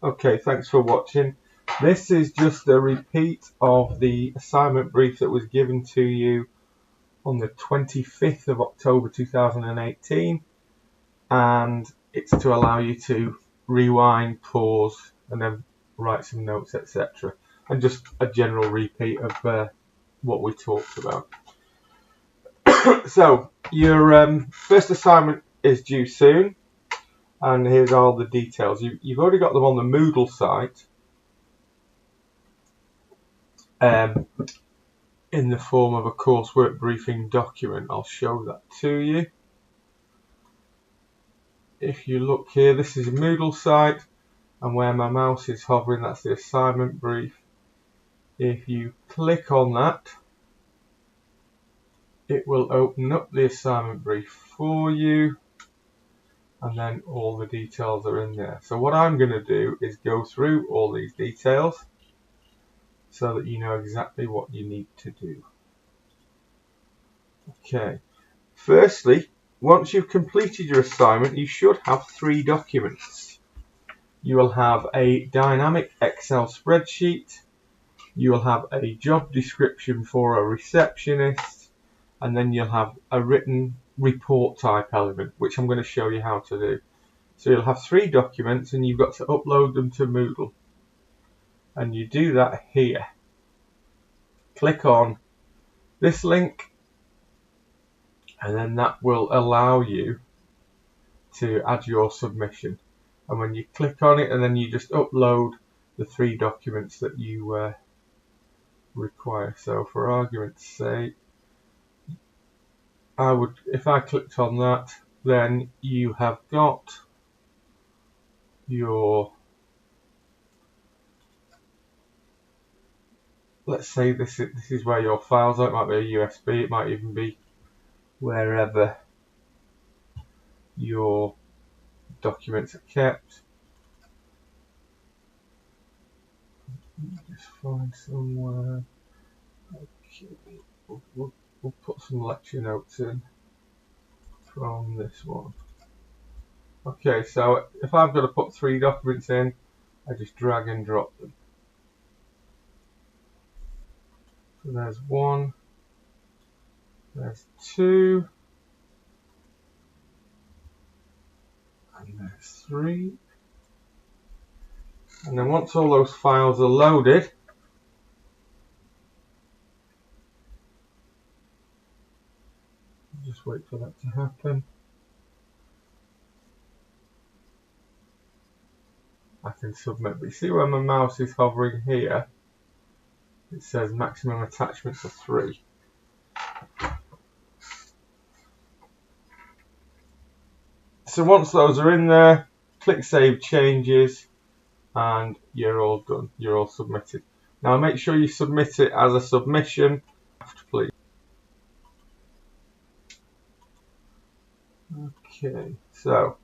Okay, thanks for watching. This is just a repeat of the assignment brief that was given to you on the 25th of October 2018, and it's to allow you to rewind, pause, and then write some notes, etc. And just a general repeat of what we talked about. So your first assignment is due soon, and here's all the details. You've already got them on the Moodle site. In the form of a coursework briefing document. I'll show that to you. If you look here, this is a Moodle site, and where my mouse is hovering, that's the assignment brief. If you click on that, it will open up the assignment brief for you, and then all the details are in there. So what I'm going to do is go through all these details so that you know exactly what you need to do. Okay, firstly, once you've completed your assignment, you should have 3 documents. You will have a dynamic Excel spreadsheet, you will have a job description for a receptionist, and then you'll have a written report type element, which I'm going to show you how to do. So you'll have 3 documents, and you've got to upload them to Moodle. And you do that here. Click on this link, and then that will allow you to add your submission. And when you click on it, and then you just upload the 3 documents that you require. So for argument's sake, if I clicked on that, then you have got your, let's say this is where your files are. It might be a USB, it might even be wherever your documents are kept. Just find somewhere. Okay, we'll put some lecture notes in from this one. Okay, so if I've got to put 3 documents in, I just drag and drop them. So there's 1, there's 2, and there's 3. And then once all those files are loaded, just wait for that to happen. I can submit. But you see where my mouse is hovering here? It says maximum attachments are 3. So once those are in there, click Save Changes, and you're all done. You're all submitted. Now make sure you submit it as a submission, please. Okay, so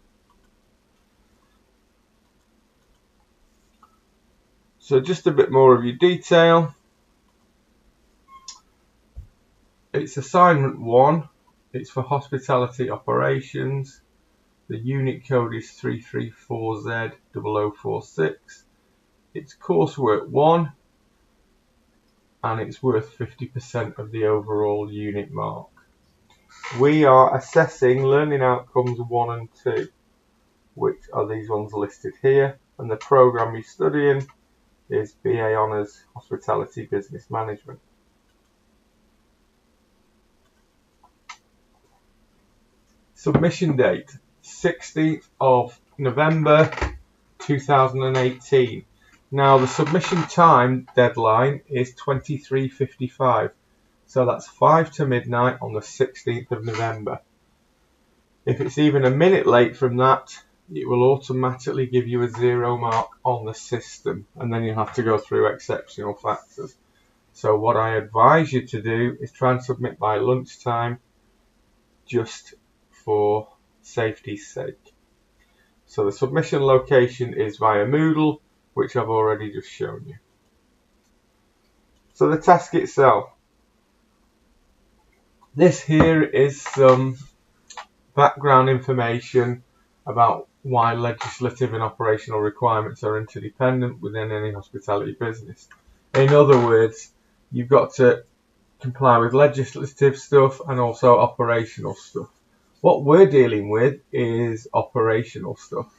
just a bit more of your detail. It's assignment 1. It's for hospitality operations. The unit code is 334Z0046. It's coursework 1, and it's worth 50% of the overall unit mark. We are assessing learning outcomes 1 and 2, which are these ones listed here, and the program you're studying is BA Honours Hospitality Business Management. Submission date 16th of November 2018. Now the submission time deadline is 23:55, so that's 5 to midnight on the 16th of November. If it's even a minute late from that, it will automatically give you a 0 mark on the system, and then you'll have to go through exceptional factors. So what I advise you to do is try and submit by lunchtime, just for safety's sake. So the submission location is via Moodle, which I've already just shown you. So the task itself. This here is some background information about why legislative and operational requirements are interdependent within any hospitality business. In other words, you've got to comply with legislative stuff and also operational stuff. What we're dealing with is operational stuff,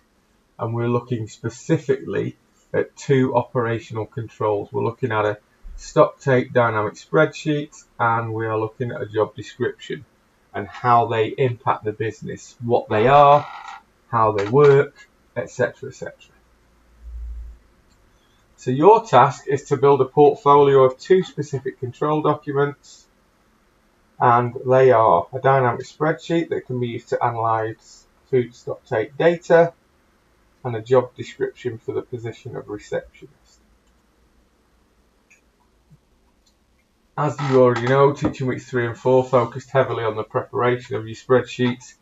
and we're looking specifically at 2 operational controls. We're looking at a stock take dynamic spreadsheet, and we are looking at a job description and how they impact the business, what they are, how they work, etc., etc. So your task is to build a portfolio of 2 specific control documents, and they are a dynamic spreadsheet that can be used to analyse food stock take data, and a job description for the position of receptionist. As you already know, teaching weeks 3 and 4 focused heavily on the preparation of your spreadsheets,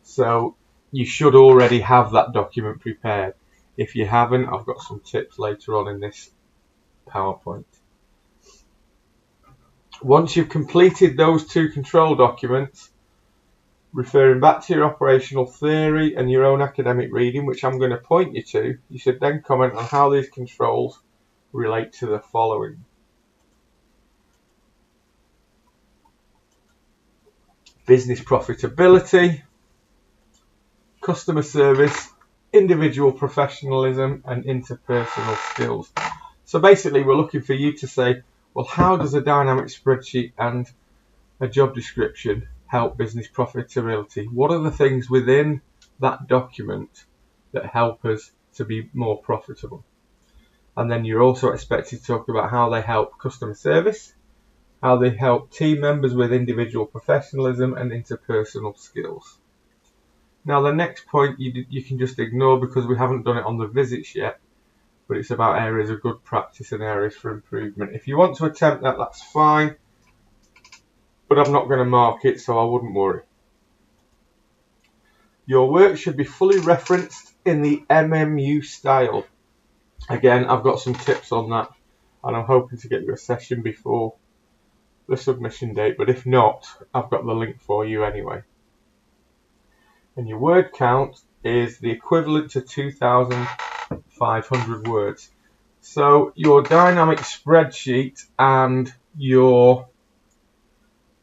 so you should already have that document prepared. If you haven't, I've got some tips later on in this PowerPoint. Once you've completed those 2 control documents, referring back to your operational theory and your own academic reading, which I'm going to point you to, you should then comment on how these controls relate to the following. Business profitability, customer service, individual professionalism, and interpersonal skills. So basically we're looking for you to say, well, how does a dynamic spreadsheet and a job description help business profitability? What are the things within that document that help us to be more profitable? And then you're also expected to talk about how they help customer service, how they help team members with individual professionalism and interpersonal skills. Now the next point you can just ignore because we haven't done it on the visits yet, but it's about areas of good practice and areas for improvement. If you want to attempt that, that's fine, but I'm not going to mark it, so I wouldn't worry. Your work should be fully referenced in the MMU style. Again, I've got some tips on that, and I'm hoping to get you a session before the submission date, but if not, I've got the link for you anyway. And your word count is the equivalent to 2,500 words. So your dynamic spreadsheet and your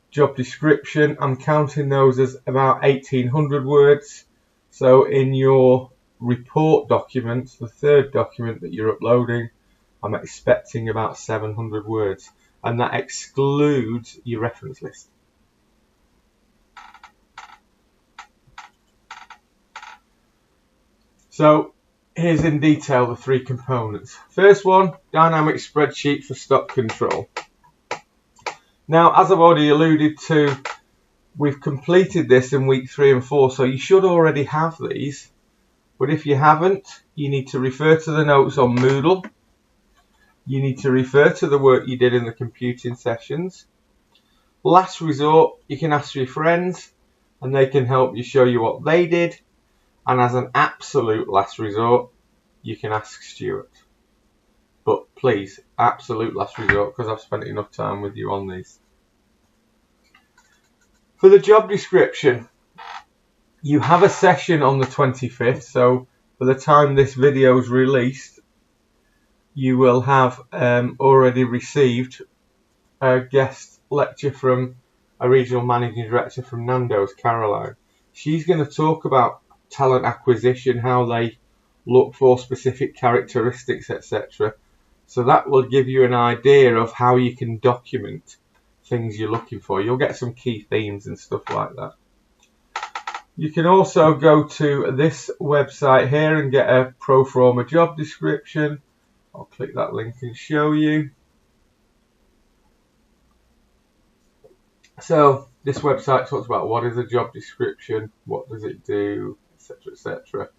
job description, I'm counting those as about 1,800 words. So in your report documents, the 3rd document that you're uploading, I'm expecting about 700 words, and that excludes your reference list. So here's in detail the 3 components. First one, dynamic spreadsheet for stock control. Now, as I've already alluded to, we've completed this in week 3 and 4, so you should already have these. But if you haven't, you need to refer to the notes on Moodle. You need to refer to the work you did in the computing sessions. Last resort, you can ask your friends, and they can help you show you what they did. And as an absolute last resort, you can ask Stuart. But please, absolute last resort, because I've spent enough time with you on these. For the job description, you have a session on the 25th, so by the time this video is released, you will have already received a guest lecture from a regional managing director from Nando's, Caroline. She's going to talk about talent acquisition, how they look for specific characteristics, etc. So that will give you an idea of how you can document things you're looking for. You'll get some key themes and stuff like that. You can also go to this website here and get a pro forma job description. I'll click that link and show you. So this website talks about what is a job description, what does it do, etc., etc.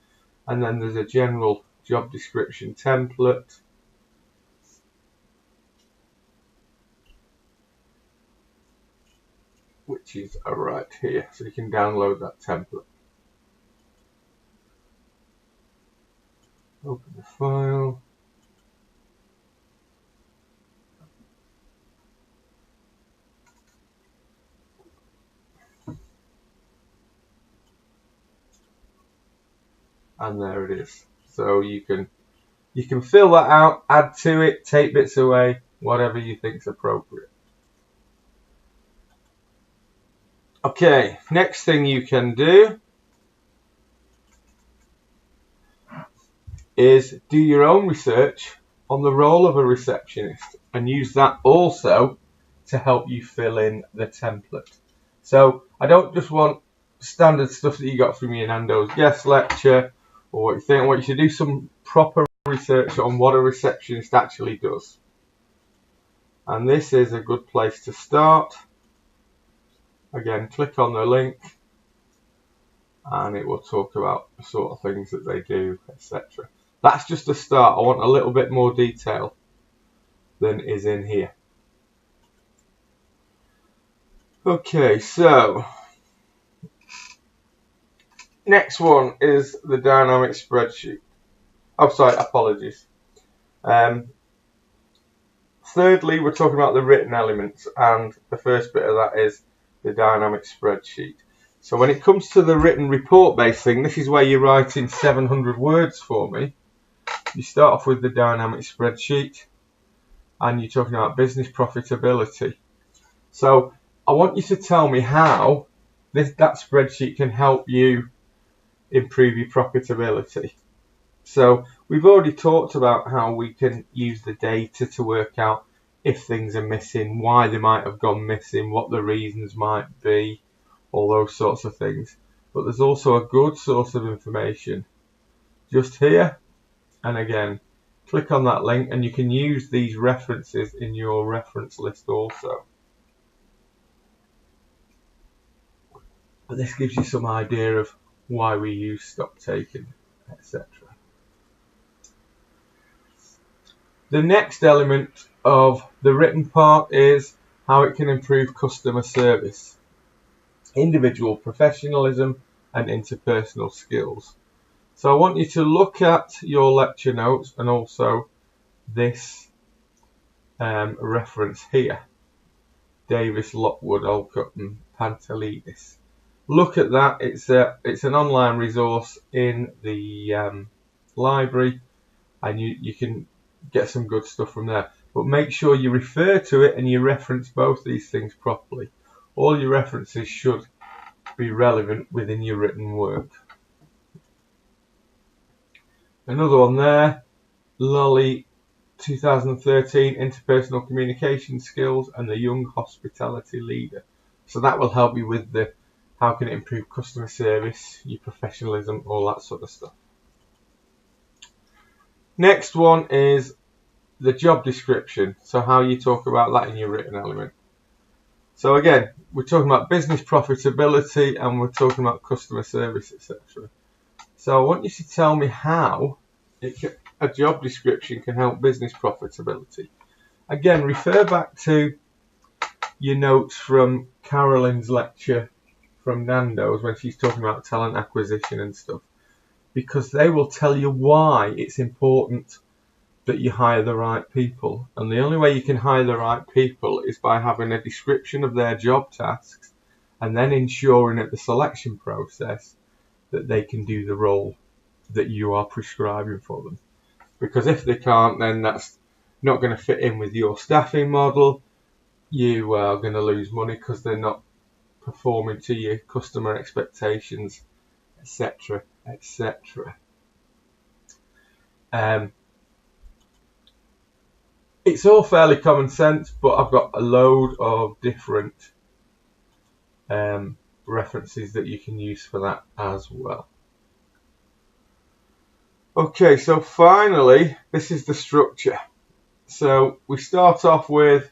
And then there's a general job description template. Which is right here, so you can download that template. Open the file. and there it is. So you can fill that out, add to it, take bits away, whatever you think is appropriate. Okay, next thing you can do is do your own research on the role of a receptionist and use that also to help you fill in the template. So I don't just want standard stuff that you got from your Nando's guest lecture or what you think. I want you to do some proper research on what a receptionist actually does. And this is a good place to start. Again, click on the link and it will talk about the sort of things that they do, etc. That's just a start. I want a little bit more detail than is in here. Okay, so next one is the dynamic spreadsheet. Oh, sorry, apologies. Thirdly, we're talking about the written elements, and the first bit of that is the dynamic spreadsheet. So when it comes to the written report-based thing, this is where you're writing 700 words for me. You start off with the dynamic spreadsheet, and you're talking about business profitability. So I want you to tell me how that spreadsheet can help you improve your profitability. So we've already talked about how we can use the data to work out if things are missing, why they might have gone missing, what the reasons might be, all those sorts of things. But there's also a good source of information just here. And again, click on that link and you can use these references in your reference list also. But this gives you some idea of why we use stock taking, etc. The next element of the written part is how it can improve customer service, individual professionalism and interpersonal skills. So I want you to look at your lecture notes and also this reference here, Davis, Lockwood, Alcott and Pantelidis. Look at that. It's an online resource in the library, and you can get some good stuff from there. But make sure you refer to it and you reference both these things properly. All your references should be relevant within your written work. Another one there, Lolly 2013 Interpersonal Communication Skills and the Young Hospitality Leader. So that will help you with the how can it improve customer service, your professionalism, all that sort of stuff. Next one is the job description. So how you talk about that in your written element. So again, we're talking about business profitability and we're talking about customer service, etc. So I want you to tell me how a job description can help business profitability. Again, refer back to your notes from Carolyn's lecture from Nando's when she's talking about talent acquisition and stuff, because they will tell you why it's important that you hire the right people. And the only way you can hire the right people is by having a description of their job tasks and then ensuring at the selection process that they can do the role that you are prescribing for them. Because if they can't, then that's not going to fit in with your staffing model. You are going to lose money because they're not performing to your customer expectations, etc., etc. It's all fairly common sense, but I've got a load of different references that you can use for that as well. Okay, so finally, this is the structure. So we start off with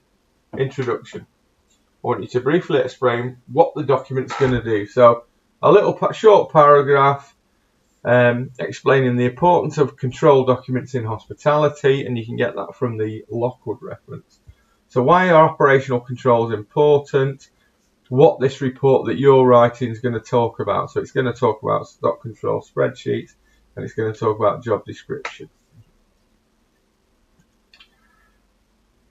introduction. I want you to briefly explain what the document's going to do. So a little short paragraph explaining the importance of control documents in hospitality, and you can get that from the Lockwood reference. So why are operational controls important? What this report that you're writing is going to talk about. So it's going to talk about stock control spreadsheets, and it's going to talk about job description.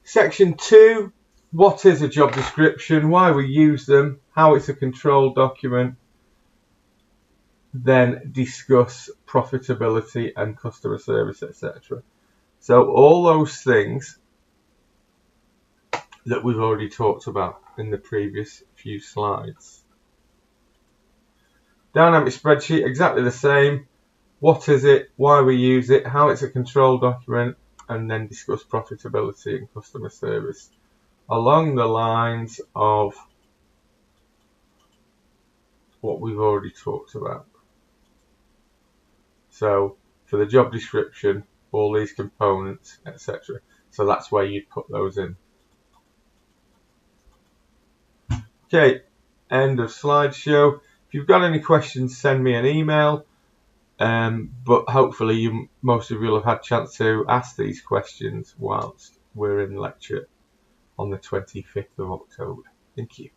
Section 2, what is a job description, why we use them, how it's a control document, then discuss profitability and customer service, etc. So all those things that we've already talked about in the previous few slides. Dynamic spreadsheet, exactly the same. What is it, why we use it, how it's a control document, and then discuss profitability and customer service along the lines of what we've already talked about. So for the job description, all these components, etc. So that's where you'd put those in. Okay, end of slideshow. If you've got any questions, send me an email. But hopefully most of you will have had a chance to ask these questions whilst we're in lecture on the 25th of October. Thank you.